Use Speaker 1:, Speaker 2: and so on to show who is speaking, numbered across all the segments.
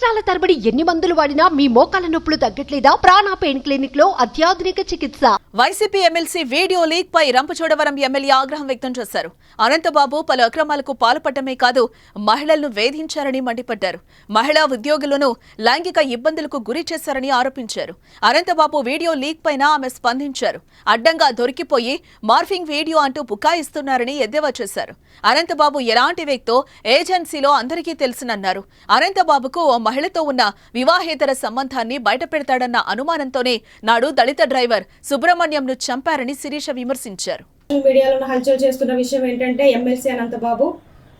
Speaker 1: సంవత్సరాల తరబడి ఎన్ని మందులు వాడినా మీ మోకాల నొప్పులు తగ్గట్లేదా? ప్రాణ పెయిన్ క్లినిక్ లో అత్యాధునిక చికిత్స.
Speaker 2: వైసీపీ ఎమ్మెల్సీ వీడియో లీక్ పై రంపచోడవరం ఎమ్మెల్యే ఆగ్రహం వ్యక్తం చేశారు. అనంతబాబు పలు అక్రమాలకు పాల్పడమే కాదు, మహిళలను వేధించారని మండిపడ్డారు. మహిళా ఉద్యోగులను లైంగిక ఇబ్బందులకు గురి చేశారని ఆరోపించారు. అనంతబాబు వీడియో లీక్ పైన ఆమె స్పందించారు. అడ్డంగా దొరికిపోయి మార్ఫింగ్ వీడియో అంటూ బుకాయిస్తున్నారని ఎద్దేవా చేశారు. అనంతబాబు ఎలాంటి వ్యక్తో ఏజెన్సీలో అందరికీ తెలుసునన్నారు. అనంతబాబుకు ఓ మహిళతో ఉన్న వివాహేతర సంబంధాన్ని బయటపెడతాడన్న అనుమానంతోనే నాడు దళిత డ్రైవర్ సుబ్రహ్మణ్యంను చంపారని శిరీష విమర్శించారు.
Speaker 3: మీడియాలో హల్చల్ చేస్తున్న విషయం ఏంటంటే ఎమ్మెల్సీ అనంతబాబు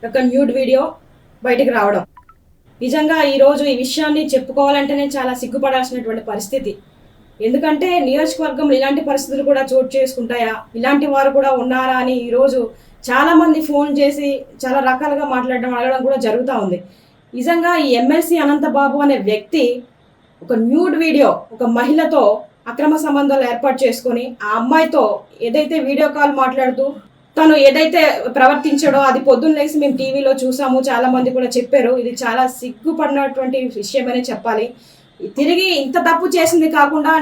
Speaker 3: ఒక న్యూడ్ వీడియో బయటకు రావడం. నిజంగా ఈరోజు ఈ విషయాన్ని చెప్పుకోవాలంటేనే చాలా సిగ్గుపడాల్సినటువంటి పరిస్థితి. ఎందుకంటే నియోజకవర్గంలో ఇలాంటి పరిస్థితులు కూడా చోటు చేసుకుంటాయా, ఇలాంటి వారు కూడా ఉన్నారా అని ఈరోజు చాలా మంది ఫోన్ చేసి చాలా రకాలుగా మాట్లాడడం అడగడం కూడా జరుగుతూ ఉంది. నిజంగా ఈ ఎమ్మెల్సీ అనంతబాబు అనే వ్యక్తి ఒక న్యూడ్ వీడియో ఒక మహిళతో అక్రమ సంబంధాలు ఏర్పాటు చేసుకొని ఆ అమ్మాయితో ఏదైతే వీడియో కాల్ మాట్లాడుతూ తను ఏదైతే ప్రవర్తించాడో అది పొద్దున్న లేసి మేము టీవీలో చూసాము, చాలా మంది కూడా చెప్పారు. ఇది చాలా సిగ్గుపడినటువంటి విషయమనే చెప్పాలి. తిరిగి ఇంత తప్పు చేసింది కాకుండా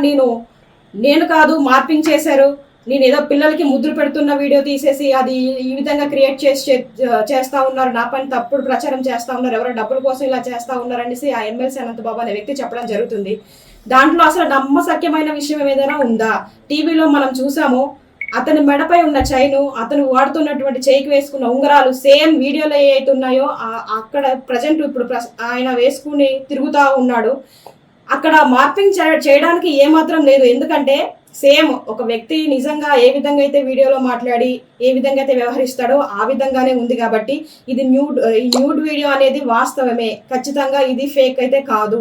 Speaker 3: నేను కాదు మార్పింగ్ చేశారు, నేను ఏదో పిల్లలకి ముద్దులు పెడుతున్న వీడియో తీసేసి అది ఈ విధంగా క్రియేట్ చేస్తా ఉన్నారు, నా పని తప్పుడు ప్రచారం చేస్తా ఉన్నారు, ఎవరో డబ్బుల కోసం ఇలా చేస్తా ఉన్నారు అనేసి ఆ ఎమ్మెల్సీ అనంతబాబు అనే వ్యక్తి చెప్పడం జరుగుతుంది. దాంట్లో అసలు నమ్మశక్యమైన విషయం ఏదైనా ఉందా? టీవీలో మనం చూసాము, అతని మెడపై ఉన్న చైను, అతను వాడుతున్నటువంటి చేయికి వేసుకున్న ఉంగరాలు సేమ్ వీడియోలో ఏవైతే ఉన్నాయో అక్కడ ప్రజెంట్ ఇప్పుడు ఆయన వేసుకుని తిరుగుతూ ఉన్నాడు. అక్కడ మార్పింగ్ చేయడానికి ఏమాత్రం లేదు. ఎందుకంటే సేమ్ ఒక వ్యక్తి నిజంగా ఏ విధంగా అయితే వీడియోలో మాట్లాడి ఏ విధంగా అయితే వ్యవహరిస్తాడో ఆ విధంగానే ఉంది. కాబట్టి ఇది న్యూడ్ వీడియో అనేది వాస్తవమే, ఖచ్చితంగా ఇది ఫేక్ అయితే కాదు.